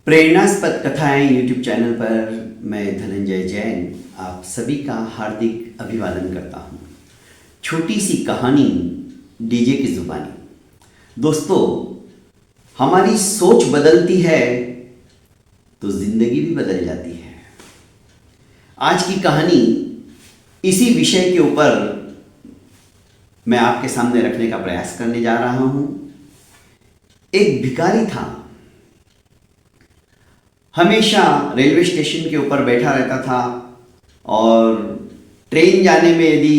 प्रेरणास्पद कथाएं YouTube channel पर मैं धनंजय जैन आप सभी का हार्दिक अभिवादन करता हूं। छोटी सी कहानी डीजे की जुबानी। दोस्तों, हमारी सोच बदलती है तो जिंदगी भी बदल जाती है। आज की कहानी इसी विषय के ऊपर मैं आपके सामने रखने का प्रयास करने जा रहा हूं। एक भिखारी था, हमेशा रेलवे स्टेशन के ऊपर बैठा रहता था और ट्रेन जाने में यदि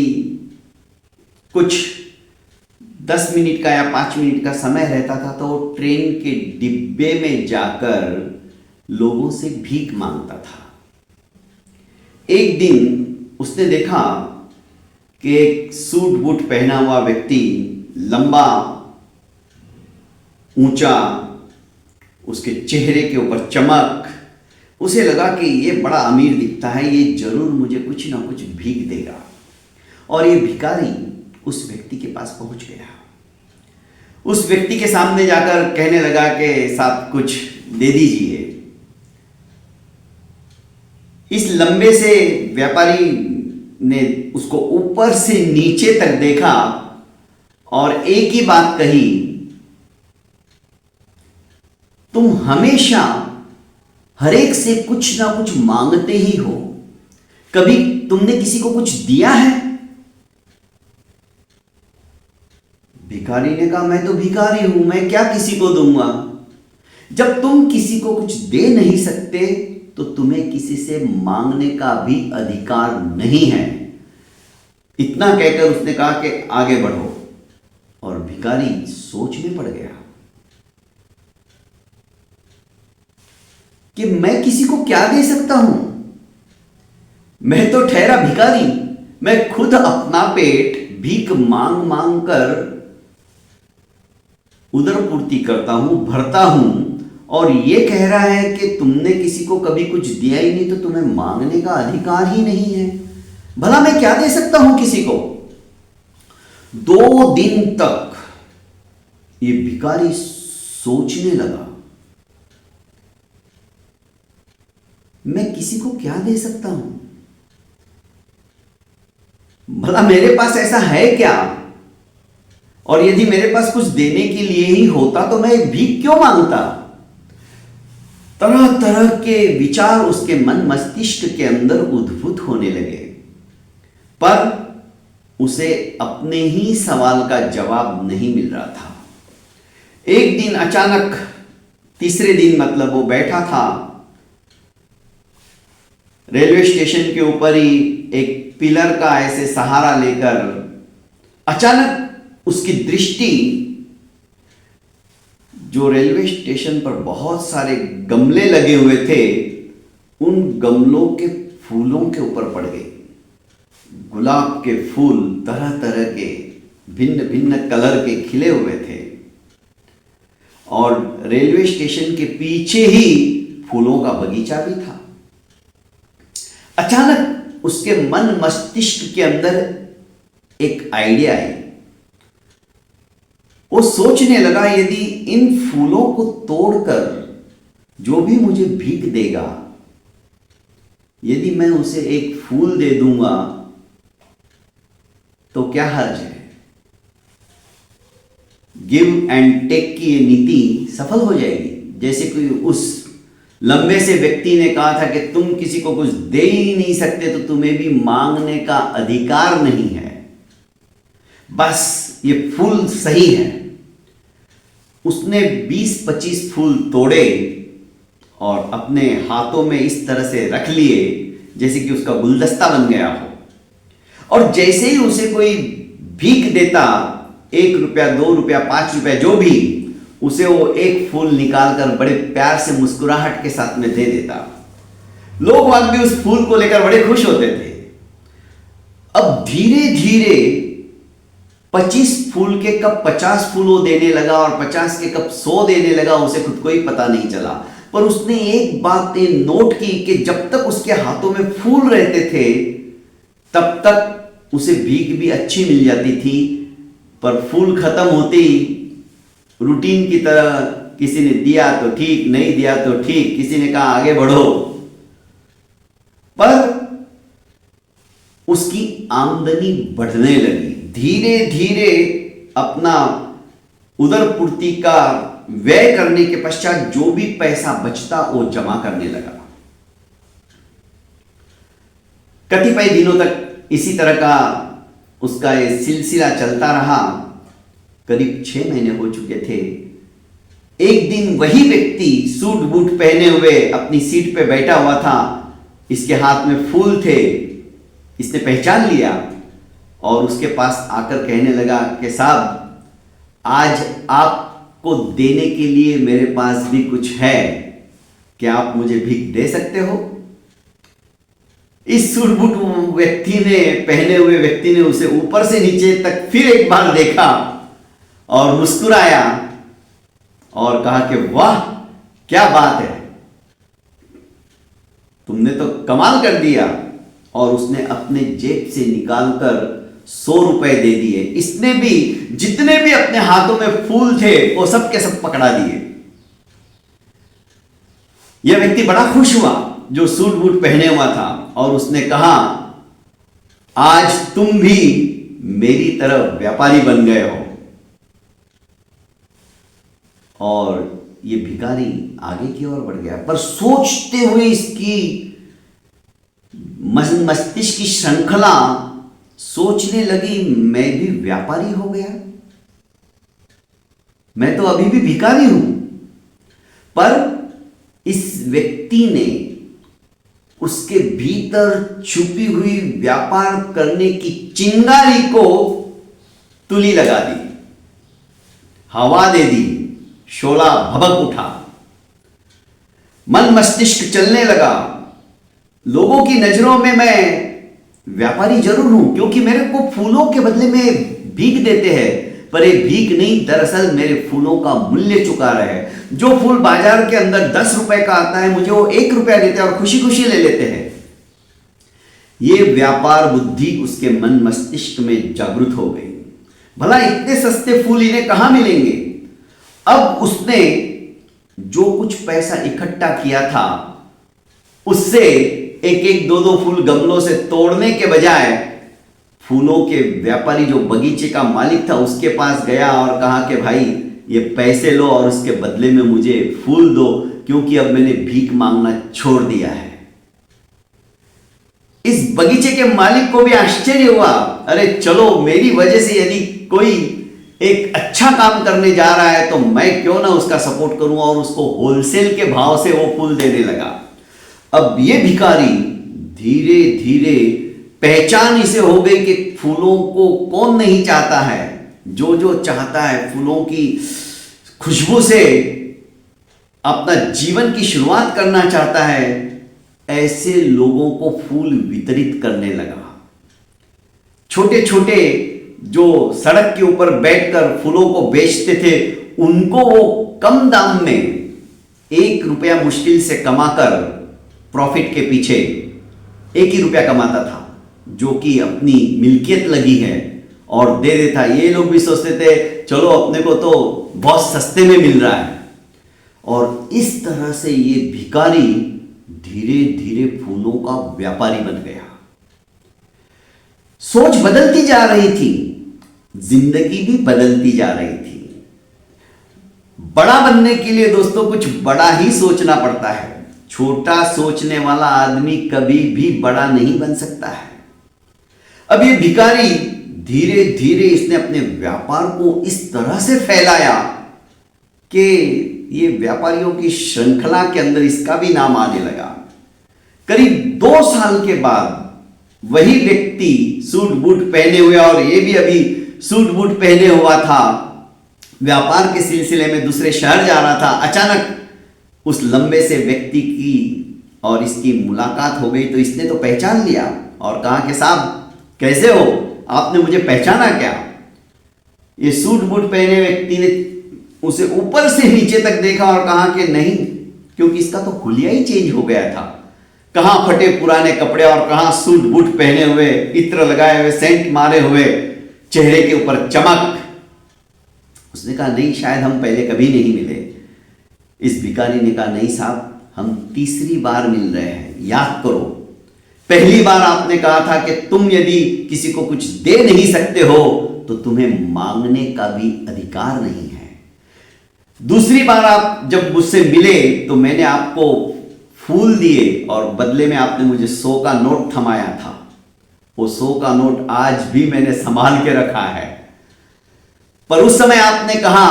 कुछ 10 मिनट का या 5 मिनट का समय रहता था तो वो ट्रेन के डिब्बे में जाकर लोगों से भीख मांगता था। एक दिन उसने देखा कि एक सूट बूट पहना हुआ व्यक्ति, लंबा ऊंचा, उसके चेहरे के ऊपर चमक, उसे लगा कि ये बड़ा अमीर दिखता है, ये जरूर मुझे कुछ ना कुछ भीख देगा। और ये भिखारी उस व्यक्ति के पास पहुंच गया। उस व्यक्ति के सामने जाकर कहने लगा कि साहब कुछ दे दीजिए। इस लंबे से व्यापारी ने उसको ऊपर से नीचे तक देखा और एक ही बात कही, तुम हमेशा हर एक से कुछ ना कुछ मांगते ही हो, कभी तुमने किसी को कुछ दिया है? भिखारी ने कहा, मैं तो भिखारी हूं, मैं क्या किसी को दूंगा? जब तुम किसी को कुछ दे नहीं सकते तो तुम्हें किसी से मांगने का भी अधिकार नहीं है। इतना कहकर उसने कहा कि आगे बढ़ो। और भिखारी सोच में पड़ गया कि मैं किसी को क्या दे सकता हूं? मैं तो ठहरा भिखारी, मैं खुद अपना पेट भीख मांग मांग कर उदरपूर्ति करता हूं, भरता हूं, और ये कह रहा है कि तुमने किसी को कभी कुछ दिया ही नहीं तो तुम्हें मांगने का अधिकार ही नहीं है। भला मैं क्या दे सकता हूं किसी को? 2 दिन तक ये भिखारी सोचने लगा, मैं किसी को क्या दे सकता हूं? भला मेरे पास ऐसा है क्या? और यदि मेरे पास कुछ देने के लिए ही होता तो मैं भीख क्यों मांगता? तरह तरह के विचार उसके मन मस्तिष्क के अंदर उद्भूत होने लगे, पर उसे अपने ही सवाल का जवाब नहीं मिल रहा था। एक दिन अचानक, तीसरे दिन मतलब, वो बैठा था रेलवे स्टेशन के ऊपर ही एक पिलर का ऐसे सहारा लेकर। अचानक उसकी दृष्टि जो रेलवे स्टेशन पर बहुत सारे गमले लगे हुए थे, उन गमलों के फूलों के ऊपर पड़ गई। गुलाब के फूल तरह तरह के, भिन्न भिन्न कलर के खिले हुए थे और रेलवे स्टेशन के पीछे ही फूलों का बगीचा भी था। अचानक उसके मन मस्तिष्क के अंदर एक आइडिया आई। वो सोचने लगा, यदि इन फूलों को तोड़कर जो भी मुझे भीख देगा, यदि मैं उसे एक फूल दे दूंगा तो क्या हर्ज है? गिव एंड टेक की ये नीति सफल हो जाएगी। जैसे कोई उस लंबे से व्यक्ति ने कहा था कि तुम किसी को कुछ दे ही नहीं सकते तो तुम्हें भी मांगने का अधिकार नहीं है। बस ये फूल सही है। उसने 20-25 फूल तोड़े और अपने हाथों में इस तरह से रख लिए जैसे कि उसका गुलदस्ता बन गया हो। और जैसे ही उसे कोई भीख देता, 1 रुपया, 2 रुपया, 5 रुपया, जो भी, उसे वो एक फूल निकालकर बड़े प्यार से मुस्कुराहट के साथ में दे देता। लोग वहां भी उस फूल को लेकर बड़े खुश होते थे। अब धीरे धीरे 25 फूल के कप 50 फूल वो देने लगा और 50 के कप 100 देने लगा। उसे खुद को ही पता नहीं चला, पर उसने एक बात नोट की कि जब तक उसके हाथों में फूल रहते थे तब तक उसे भीख भी अच्छी मिल जाती थी, पर फूल खत्म होते ही रूटीन की तरह किसी ने दिया तो ठीक, नहीं दिया तो ठीक, किसी ने कहा आगे बढ़ो, पर उसकी आमदनी बढ़ने लगी। धीरे धीरे अपना उदर पूर्ति का व्यय करने के पश्चात जो भी पैसा बचता वो जमा करने लगा। कतिपय दिनों तक इसी तरह का उसका ये सिलसिला चलता रहा। करीब 6 महीने हो चुके थे। एक दिन वही व्यक्ति सूट बूट पहने हुए अपनी सीट पे बैठा हुआ था, इसके हाथ में फूल थे। इसने पहचान लिया और उसके पास आकर कहने लगा कि साहब, आज आपको देने के लिए मेरे पास भी कुछ है, क्या आप मुझे भीख दे सकते हो? इस सूट बूट व्यक्ति ने, पहने हुए व्यक्ति ने उसे ऊपर से नीचे तक फिर एक बार देखा और मुस्कुराया और कहा कि वाह, क्या बात है, तुमने तो कमाल कर दिया। और उसने अपने जेब से निकालकर 100 रुपए दे दिए। इसने भी जितने भी अपने हाथों में फूल थे वो सब के सब पकड़ा दिए। यह व्यक्ति बड़ा खुश हुआ जो सूट बूट पहने हुआ था और उसने कहा, आज तुम भी मेरी तरह व्यापारी बन गए हो। और ये भिखारी आगे की ओर बढ़ गया, पर सोचते हुए इसकी मस्तिष्क की श्रृंखला सोचने लगी, मैं भी व्यापारी हो गया, मैं तो अभी भी भिखारी हूं। पर इस व्यक्ति ने उसके भीतर छुपी हुई व्यापार करने की चिंगारी को तुली लगा दी, हवा दे दी, शोला भभक उठा, मन मस्तिष्क चलने लगा। लोगों की नजरों में मैं व्यापारी जरूर हूं, क्योंकि मेरे को फूलों के बदले में भीख देते हैं, पर ये भीख नहीं, दरअसल मेरे फूलों का मूल्य चुका रहे हैं। जो फूल बाजार के अंदर 10 रुपए का आता है, मुझे वो 1 रुपया देते हैं और खुशी खुशी ले लेते हैं। ये व्यापार बुद्धि उसके मन मस्तिष्क में जागृत हो गई। भला इतने सस्ते फूल इन्हें कहां मिलेंगे? अब उसने जो कुछ पैसा इकट्ठा किया था उससे एक एक दो दो फूल गमलों से तोड़ने के बजाय फूलों के व्यापारी जो बगीचे का मालिक था उसके पास गया और कहा कि भाई, ये पैसे लो और उसके बदले में मुझे फूल दो, क्योंकि अब मैंने भीख मांगना छोड़ दिया है। इस बगीचे के मालिक को भी आश्चर्य हुआ, अरे चलो, मेरी वजह से यदि कोई एक अच्छा काम करने जा रहा है तो मैं क्यों ना उसका सपोर्ट करूं, और उसको होलसेल के भाव से वो फूल देने लगा। अब ये भिखारी धीरे धीरे पहचान इसे हो गई कि फूलों को कौन नहीं चाहता है। जो जो चाहता है फूलों की खुशबू से अपना जीवन की शुरुआत करना चाहता है, ऐसे लोगों को फूल वितरित करने लगा। छोटे छोटे जो सड़क के ऊपर बैठकर फूलों को बेचते थे, उनको वो कम दाम में 1 रुपया मुश्किल से कमाकर, प्रॉफिट के पीछे 1 ही रुपया कमाता था, जो कि अपनी मिल्कियत लगी है, और दे देता। ये लोग भी सोचते थे चलो अपने को तो बहुत सस्ते में मिल रहा है। और इस तरह से ये भिखारी धीरे धीरे फूलों का व्यापारी बन गया। सोच बदलती जा रही थी, जिंदगी भी बदलती जा रही थी। बड़ा बनने के लिए दोस्तों कुछ बड़ा ही सोचना पड़ता है। छोटा सोचने वाला आदमी कभी भी बड़ा नहीं बन सकता है। अब ये भिखारी धीरे धीरे इसने अपने व्यापार को इस तरह से फैलाया कि ये व्यापारियों की श्रृंखला के अंदर इसका भी नाम आने लगा। करीब 2 साल के बाद वही व्यक्ति सूट बूट पहने हुए, और ये भी अभी सूट बूट पहने हुआ था, व्यापार के सिलसिले में दूसरे शहर जा रहा था। अचानक उस लंबे से व्यक्ति की और इसकी मुलाकात हो गई, तो इसने तो पहचान लिया और कहा कि साहब कैसे हो, आपने मुझे पहचाना क्या? ये सूट बूट पहने व्यक्ति ने उसे ऊपर से नीचे तक देखा और कहा कि नहीं, क्योंकि इसका तो हुलिया ही चेंज हो गया था। कहां फटे पुराने कपड़े और कहां सूट बूट पहने हुए, इत्र लगाए हुए, सेंट मारे हुए, चेहरे के ऊपर चमक। उसने कहा नहीं, शायद हम पहले कभी नहीं मिले। इस भिखारी ने कहा, नहीं साहब, हम तीसरी बार मिल रहे हैं, याद करो, पहली बार आपने कहा था कि तुम यदि किसी को कुछ दे नहीं सकते हो तो तुम्हें मांगने का भी अधिकार नहीं है। दूसरी बार आप जब मुझसे मिले तो मैंने आपको फूल दिए और बदले में आपने मुझे 100 का नोट थमाया था। वो 100 का नोट आज भी मैंने संभाल के रखा है। पर उस समय आपने कहा,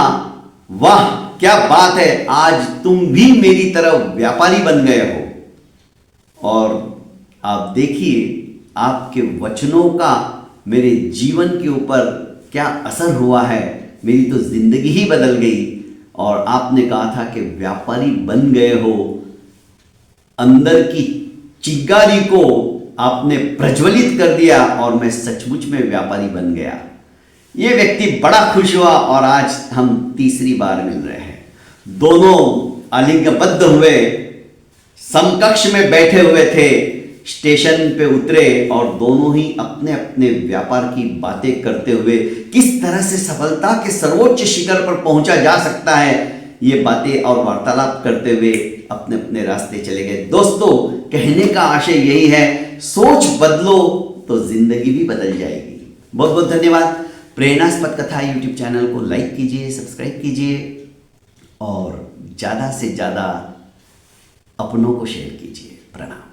वाह क्या बात है, आज तुम भी मेरी तरह व्यापारी बन गए हो। और आप देखिए आपके वचनों का मेरे जीवन के ऊपर क्या असर हुआ है। मेरी तो जिंदगी ही बदल गई। और आपने कहा था कि व्यापारी बन गए हो, अंदर की चिंगारी को आपने प्रज्वलित कर दिया और मैं सचमुच में व्यापारी बन गया। ये व्यक्ति बड़ा खुश हुआ और आज हम तीसरी बार मिल रहे हैं। दोनों आलिंगनबद्ध हुए, समकक्ष में बैठे हुए थे, स्टेशन पे उतरे और दोनों ही अपने अपने व्यापार की बातें करते हुए किस तरह से सफलता के सर्वोच्च शिखर पर पहुंचा जा सकता है, ये बातें और वार्तालाप करते हुए अपने अपने रास्ते चले गए। दोस्तों, कहने का आशय यही है, सोच बदलो तो जिंदगी भी बदल जाएगी। बहुत बहुत धन्यवाद। प्रेरणास्पद कथा यूट्यूब चैनल को लाइक कीजिए, सब्सक्राइब कीजिए और ज़्यादा से ज़्यादा अपनों को शेयर कीजिए। प्रणाम।